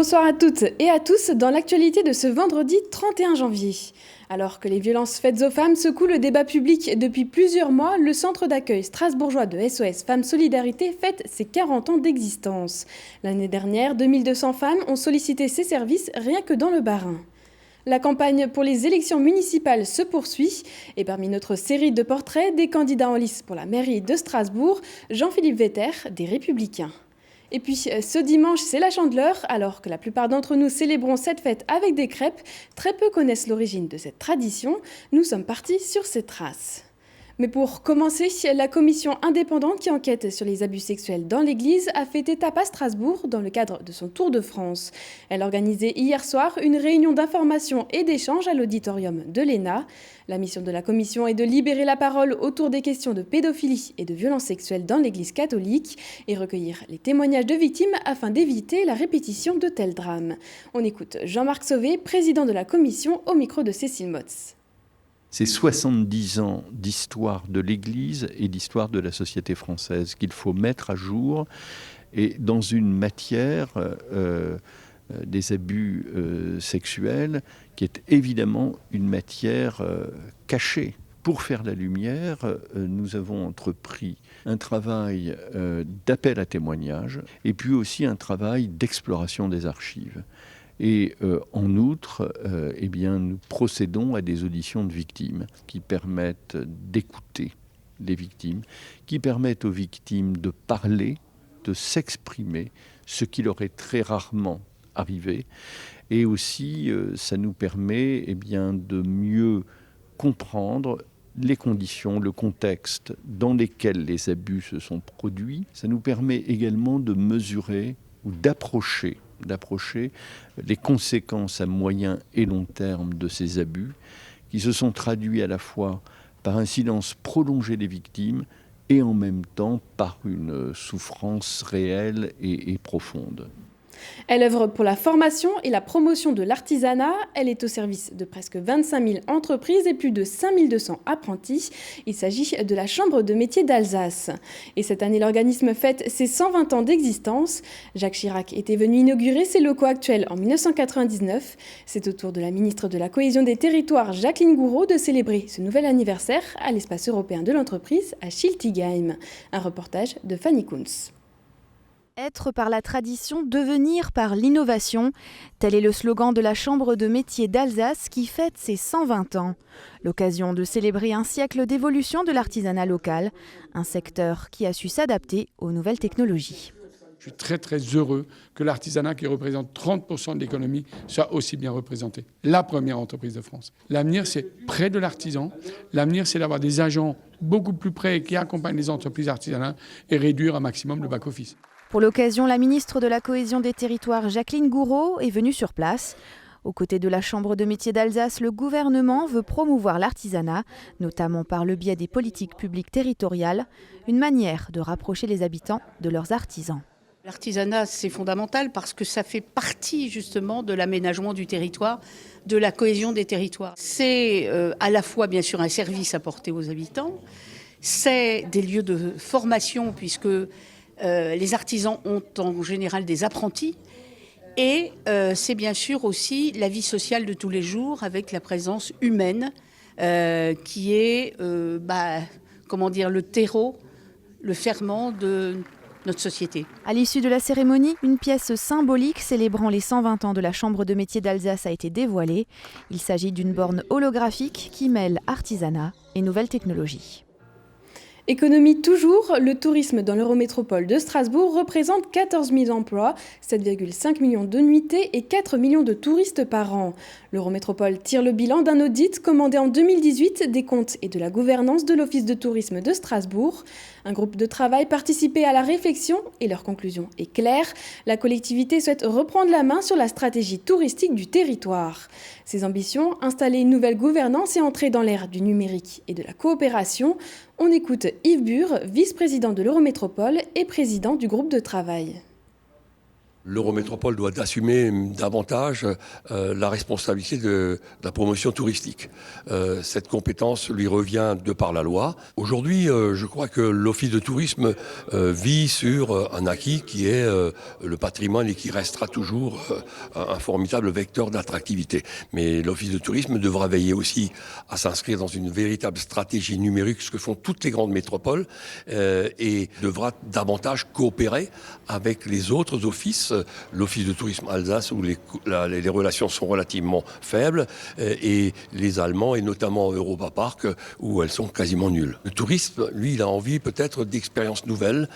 Bonsoir à toutes et à tous dans l'actualité de ce vendredi 31 janvier. Alors que les violences faites aux femmes secouent le débat public depuis plusieurs mois, le centre d'accueil strasbourgeois de SOS Femmes Solidarité fête ses 40 ans d'existence. L'année dernière, 2200 femmes ont sollicité ses services rien que dans le Bas-Rhin. La campagne pour les élections municipales se poursuit et parmi notre série de portraits des candidats en lice pour la mairie de Strasbourg, Jean-Philippe Vetter des Républicains. Et puis ce dimanche, c'est la Chandeleur, alors que la plupart d'entre nous célébrons cette fête avec des crêpes. Très peu connaissent l'origine de cette tradition. Nous sommes partis sur ses traces. Mais pour commencer, la commission indépendante qui enquête sur les abus sexuels dans l'Église a fait étape à Strasbourg dans le cadre de son Tour de France. Elle a organisé hier soir une réunion d'information et d'échange à l'auditorium de l'ENA. La mission de la commission est de libérer la parole autour des questions de pédophilie et de violences sexuelles dans l'Église catholique et recueillir les témoignages de victimes afin d'éviter la répétition de tels drames. On écoute Jean-Marc Sauvé, président de la commission, au micro de Cécile Motz. C'est 70 ans d'histoire de l'Église et d'histoire de la société française qu'il faut mettre à jour. Et dans une matière des abus sexuels qui est évidemment une matière cachée. Pour faire la lumière, nous avons entrepris un travail d'appel à témoignages et puis aussi un travail d'exploration des archives. Et en outre, nous procédons à des auditions de victimes qui permettent d'écouter les victimes, qui permettent aux victimes de parler, de s'exprimer, ce qui leur est très rarement arrivé. Et aussi, ça nous permet de mieux comprendre les conditions, le contexte dans lesquels les abus se sont produits. Ça nous permet également de mesurer ou d'approcher les conséquences à moyen et long terme de ces abus qui se sont traduits à la fois par un silence prolongé des victimes et en même temps par une souffrance réelle et profonde. Elle œuvre pour la formation et la promotion de l'artisanat. Elle est au service de presque 25 000 entreprises et plus de 5 200 apprentis. Il s'agit de la Chambre de métiers d'Alsace. Et cette année, l'organisme fête ses 120 ans d'existence. Jacques Chirac était venu inaugurer ses locaux actuels en 1999. C'est au tour de la ministre de la Cohésion des Territoires, Jacqueline Gouraud, de célébrer ce nouvel anniversaire à l'espace européen de l'entreprise à Schiltigheim. Un reportage de Fanny Kunz. Être par la tradition, devenir par l'innovation. Tel est le slogan de la Chambre de métiers d'Alsace qui fête ses 120 ans. L'occasion de célébrer un siècle d'évolution de l'artisanat local, un secteur qui a su s'adapter aux nouvelles technologies. Je suis très très heureux que l'artisanat qui représente 30% de l'économie soit aussi bien représenté. La première entreprise de France. L'avenir, c'est près de l'artisan. L'avenir, c'est d'avoir des agents beaucoup plus près qui accompagnent les entreprises artisanales et réduire un maximum le back-office. Pour l'occasion, la ministre de la Cohésion des Territoires, Jacqueline Gouraud, est venue sur place. Aux côtés de la Chambre de métiers d'Alsace, le gouvernement veut promouvoir l'artisanat, notamment par le biais des politiques publiques territoriales, une manière de rapprocher les habitants de leurs artisans. L'artisanat, c'est fondamental parce que ça fait partie justement de l'aménagement du territoire, de la cohésion des territoires. C'est à la fois bien sûr un service apporté aux habitants, c'est des lieux de formation puisque les artisans ont en général des apprentis et c'est bien sûr aussi la vie sociale de tous les jours avec la présence humaine qui est le terreau, le ferment de notre société. À l'issue de la cérémonie, une pièce symbolique célébrant les 120 ans de la Chambre de métiers d'Alsace a été dévoilée. Il s'agit d'une borne holographique qui mêle artisanat et nouvelles technologies. Économie toujours, le tourisme dans l'Eurométropole de Strasbourg représente 14 000 emplois, 7,5 millions de nuitées et 4 millions de touristes par an. L'Eurométropole tire le bilan d'un audit commandé en 2018 des comptes et de la gouvernance de l'Office de tourisme de Strasbourg. Un groupe de travail participait à la réflexion et leur conclusion est claire. La collectivité souhaite reprendre la main sur la stratégie touristique du territoire. Ses ambitions, installer une nouvelle gouvernance et entrer dans l'ère du numérique et de la coopération. On écoute Yves Bure, vice-président de l'Eurométropole et président du groupe de travail. L'Eurométropole doit assumer davantage la responsabilité de la promotion touristique. Cette compétence lui revient de par la loi. Aujourd'hui, je crois que l'Office de tourisme vit sur un acquis qui est le patrimoine et qui restera toujours un formidable vecteur d'attractivité. Mais l'Office de tourisme devra veiller aussi à s'inscrire dans une véritable stratégie numérique, ce que font toutes les grandes métropoles, et devra davantage coopérer avec les autres offices. L'Office de tourisme Alsace, où les relations sont relativement faibles, et les Allemands, et notamment Europa Park, où elles sont quasiment nulles. Le tourisme, lui, il a envie peut-être d'expériences nouvelles,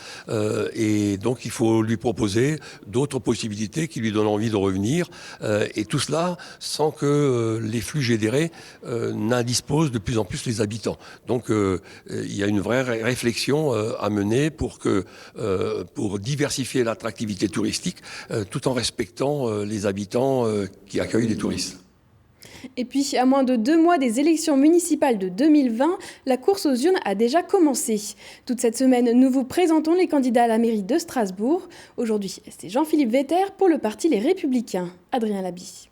et donc il faut lui proposer d'autres possibilités qui lui donnent envie de revenir, et tout cela sans que les flux générés n'indisposent de plus en plus les habitants. Donc il y a une vraie réflexion à mener pour diversifier l'attractivité touristique, tout en respectant les habitants qui accueillent les touristes. Et puis, à moins de 2 mois des élections municipales de 2020, la course aux urnes a déjà commencé. Toute cette semaine, nous vous présentons les candidats à la mairie de Strasbourg. Aujourd'hui, c'est Jean-Philippe Vetter pour le parti Les Républicains. Adrien Labi.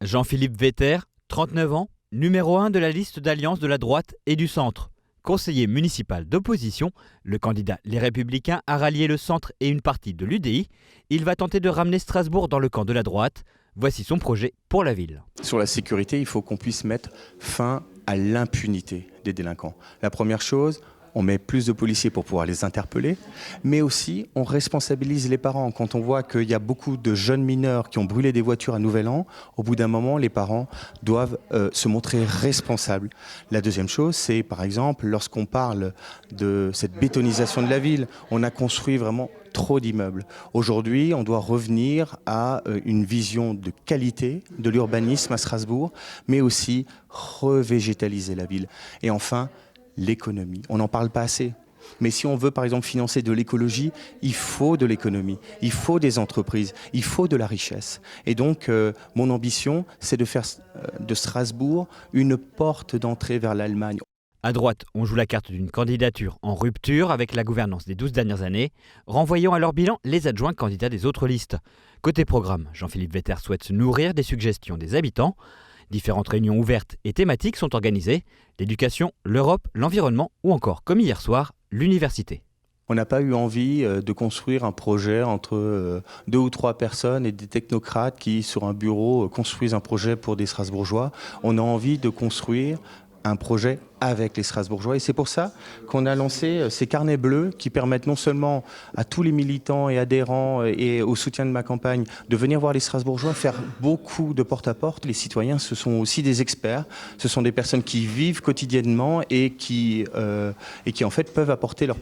Jean-Philippe Vetter, 39 ans, numéro 1 de la liste d'alliance de la droite et du centre. Conseiller municipal d'opposition, le candidat Les Républicains a rallié le centre et une partie de l'UDI. Il va tenter de ramener Strasbourg dans le camp de la droite. Voici son projet pour la ville. Sur la sécurité, il faut qu'on puisse mettre fin à l'impunité des délinquants. La première chose, on met plus de policiers pour pouvoir les interpeller, mais aussi on responsabilise les parents. Quand on voit qu'il y a beaucoup de jeunes mineurs qui ont brûlé des voitures à Nouvel An, au bout d'un moment, les parents doivent se montrer responsables. La deuxième chose, c'est par exemple, lorsqu'on parle de cette bétonisation de la ville, on a construit vraiment trop d'immeubles. Aujourd'hui, on doit revenir à une vision de qualité de l'urbanisme à Strasbourg, mais aussi revégétaliser la ville. Et enfin, l'économie. On n'en parle pas assez. Mais si on veut, par exemple, financer de l'écologie, il faut de l'économie, il faut des entreprises, il faut de la richesse. Et donc, mon ambition, c'est de faire de Strasbourg une porte d'entrée vers l'Allemagne. À droite, on joue la carte d'une candidature en rupture avec la gouvernance des 12 dernières années, renvoyant à leur bilan les adjoints candidats des autres listes. Côté programme, Jean-Philippe Vetter souhaite se nourrir des suggestions des habitants. Différentes réunions ouvertes et thématiques sont organisées, l'éducation, l'Europe, l'environnement ou encore, comme hier soir, l'université. On n'a pas eu envie de construire un projet entre 2 ou 3 personnes et des technocrates qui, sur un bureau, construisent un projet pour des Strasbourgeois. On a envie de construire un projet avec les Strasbourgeois. Et c'est pour ça qu'on a lancé ces carnets bleus qui permettent non seulement à tous les militants et adhérents et au soutien de ma campagne de venir voir les Strasbourgeois, faire beaucoup de porte-à-porte. Les citoyens, ce sont aussi des experts. Ce sont des personnes qui vivent quotidiennement et qui en fait peuvent apporter leur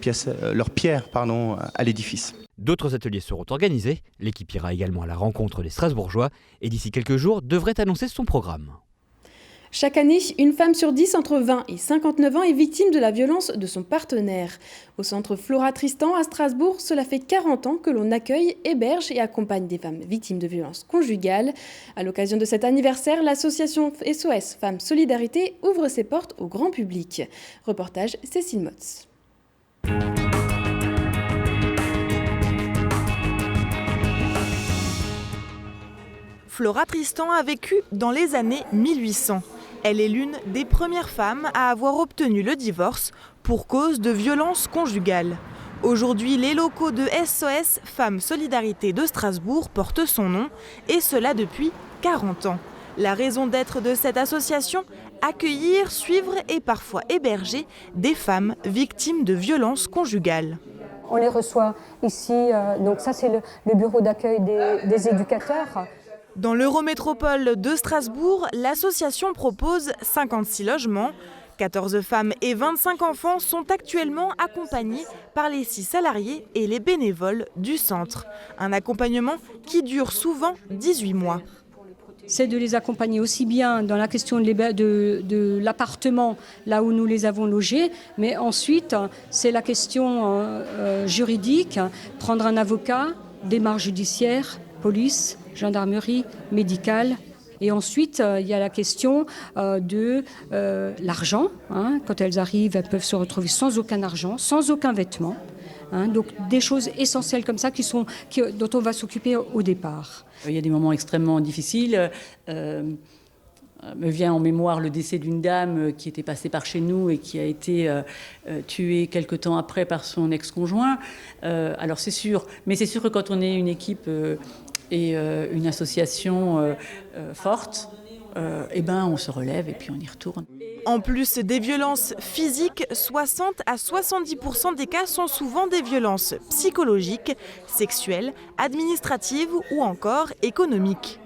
pierre à l'édifice. D'autres ateliers seront organisés. L'équipe ira également à la rencontre des Strasbourgeois et d'ici quelques jours devrait annoncer son programme. Chaque année, une femme sur 10 entre 20 et 59 ans est victime de la violence de son partenaire. Au centre Flora Tristan à Strasbourg, cela fait 40 ans que l'on accueille, héberge et accompagne des femmes victimes de violences conjugales. À l'occasion de cet anniversaire, l'association SOS Femmes Solidarité ouvre ses portes au grand public. Reportage Cécile Motz. Flora Tristan a vécu dans les années 1800. Elle est l'une des premières femmes à avoir obtenu le divorce pour cause de violences conjugales. Aujourd'hui, les locaux de SOS Femmes Solidarité de Strasbourg portent son nom, et cela depuis 40 ans. La raison d'être de cette association, accueillir, suivre et parfois héberger des femmes victimes de violences conjugales. On les reçoit ici, donc ça c'est le bureau d'accueil des éducateurs. Dans l'Eurométropole de Strasbourg, l'association propose 56 logements. 14 femmes et 25 enfants sont actuellement accompagnés par les 6 salariés et les bénévoles du centre. Un accompagnement qui dure souvent 18 mois. C'est de les accompagner aussi bien dans la question de l'appartement, là où nous les avons logés, mais ensuite, c'est la question juridique, prendre un avocat, démarche judiciaire, police, gendarmerie, médicale. Et ensuite, il y a la question de l'argent. Quand elles arrivent, elles peuvent se retrouver sans aucun argent, sans aucun vêtement. Donc des choses essentielles comme ça dont on va s'occuper au départ. Il y a des moments extrêmement difficiles. Me vient en mémoire le décès d'une dame qui était passée par chez nous et qui a été tuée quelque temps après par son ex-conjoint. Alors c'est sûr, mais c'est sûr que quand on est une équipe et une association forte, on se relève et puis on y retourne. En plus des violences physiques, 60 à 70% des cas sont souvent des violences psychologiques, sexuelles, administratives ou encore économiques.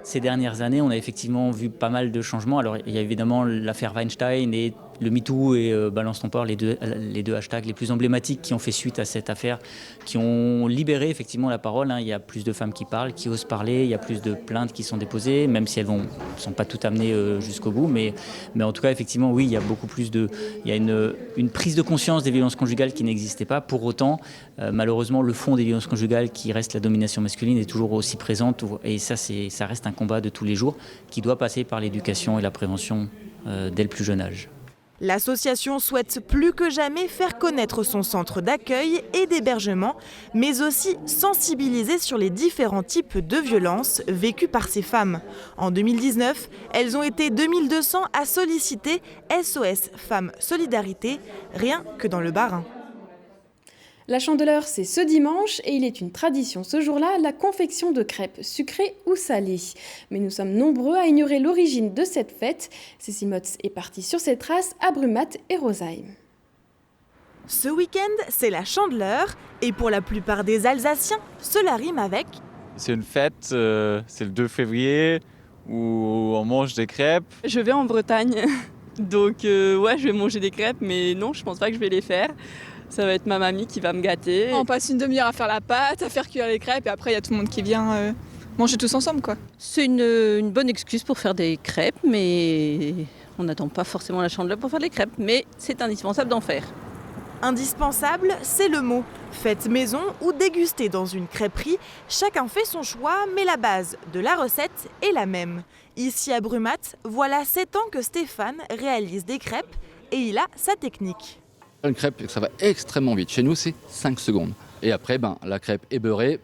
Ces dernières années, on a effectivement vu pas mal de changements. Alors, il y a évidemment l'affaire Weinstein et le MeToo et Balance ton port, les deux hashtags les plus emblématiques qui ont fait suite à cette affaire, qui ont libéré effectivement la parole. Il y a plus de femmes qui parlent, qui osent parler, il y a plus de plaintes qui sont déposées, même si elles ne sont pas toutes amenées jusqu'au bout. Mais en tout cas, effectivement, oui, il y a beaucoup plus il y a une prise de conscience des violences conjugales qui n'existait pas. Pour autant, malheureusement, le fond des violences conjugales, qui reste la domination masculine, est toujours aussi présente. Et ça reste un combat de tous les jours qui doit passer par l'éducation et la prévention dès le plus jeune âge. L'association souhaite plus que jamais faire connaître son centre d'accueil et d'hébergement, mais aussi sensibiliser sur les différents types de violences vécues par ces femmes. En 2019, elles ont été 2200 à solliciter SOS Femmes Solidarité, rien que dans le Bas-Rhin. La Chandeleur, c'est ce dimanche et il est une tradition ce jour-là, la confection de crêpes, sucrées ou salées. Mais nous sommes nombreux à ignorer l'origine de cette fête. Cécile Motz est partie sur ses traces à Brumat et Rosheim. Ce week-end, c'est la Chandeleur et pour la plupart des Alsaciens, cela rime avec... C'est une fête, c'est le 2 février où on mange des crêpes. Je vais en Bretagne, donc je vais manger des crêpes, mais non, je pense pas que je vais les faire. Ça va être ma mamie qui va me gâter. On passe une demi-heure à faire la pâte, à faire cuire les crêpes et après il y a tout le monde qui vient manger tous ensemble, quoi. C'est une bonne excuse pour faire des crêpes, mais on n'attend pas forcément la Chandeleur pour faire des crêpes, mais c'est indispensable d'en faire. Indispensable, c'est le mot. Faites maison ou dégustez dans une crêperie, chacun fait son choix, mais la base de la recette est la même. Ici à Brumat, voilà 7 ans que Stéphane réalise des crêpes et il a sa technique. Une crêpe, ça va extrêmement vite. Chez nous, c'est 5 secondes. Et après, la crêpe est beurrée,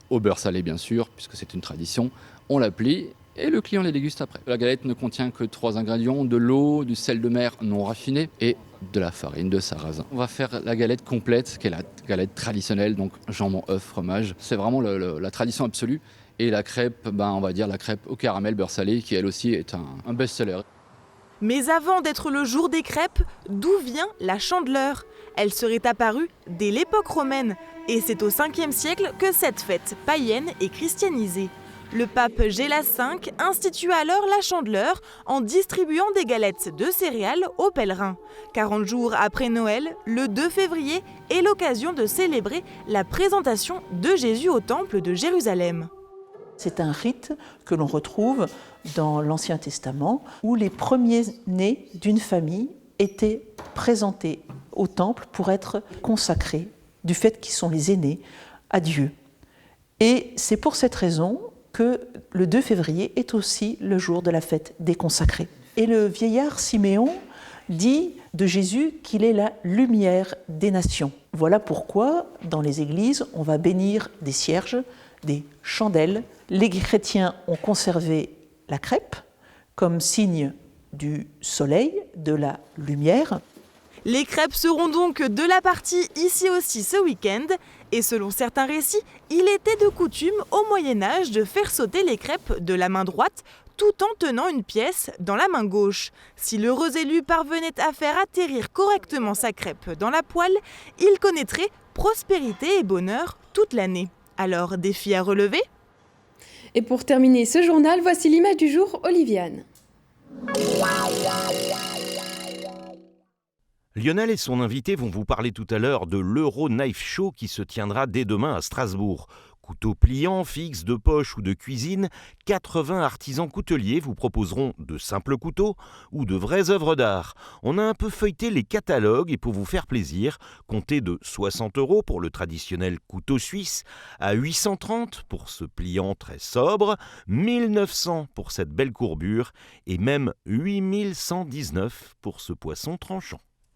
au beurre salé bien sûr, puisque c'est une tradition. On la plie et le client les déguste après. La galette ne contient que 3 ingrédients, de l'eau, du sel de mer non raffiné et de la farine de sarrasin. On va faire la galette complète, qui est la galette traditionnelle, donc jambon, œuf, fromage. C'est vraiment la tradition absolue. Et la crêpe, on va dire la crêpe au caramel beurre salé, qui elle aussi est un best-seller. Mais avant d'être le jour des crêpes, d'où vient la Chandeleur ? Elle serait apparue dès l'époque romaine, et c'est au 5e siècle que cette fête païenne est christianisée. Le pape Gélas V institua alors la Chandeleur en distribuant des galettes de céréales aux pèlerins. 40 jours après Noël, le 2 février est l'occasion de célébrer la présentation de Jésus au temple de Jérusalem. C'est un rite que l'on retrouve dans l'Ancien Testament où les premiers-nés d'une famille étaient présentés au temple pour être consacrés, du fait qu'ils sont les aînés, à Dieu. Et c'est pour cette raison que le 2 février est aussi le jour de la fête des consacrés. Et le vieillard Siméon dit de Jésus qu'il est la lumière des nations. Voilà pourquoi, dans les églises, on va bénir des cierges, des chandelles. Les chrétiens ont conservé la crêpe comme signe du soleil, de la lumière. Les crêpes seront donc de la partie ici aussi ce week-end. Et selon certains récits, il était de coutume au Moyen-Âge de faire sauter les crêpes de la main droite tout en tenant une pièce dans la main gauche. Si l'heureux élu parvenait à faire atterrir correctement sa crêpe dans la poêle, il connaîtrait prospérité et bonheur toute l'année. Alors, défi à relever ? Et pour terminer ce journal, voici l'image du jour, Oliviane. Lionel et son invité vont vous parler tout à l'heure de l'Euro Knife Show qui se tiendra dès demain à Strasbourg. Couteaux pliants, fixes, de poche ou de cuisine, 80 artisans couteliers vous proposeront de simples couteaux ou de vraies œuvres d'art. On a un peu feuilleté les catalogues et pour vous faire plaisir, comptez de 60 € pour le traditionnel couteau suisse, à 830 pour ce pliant très sobre, 1900 pour cette belle courbure et même 8119 pour ce poisson tranchant.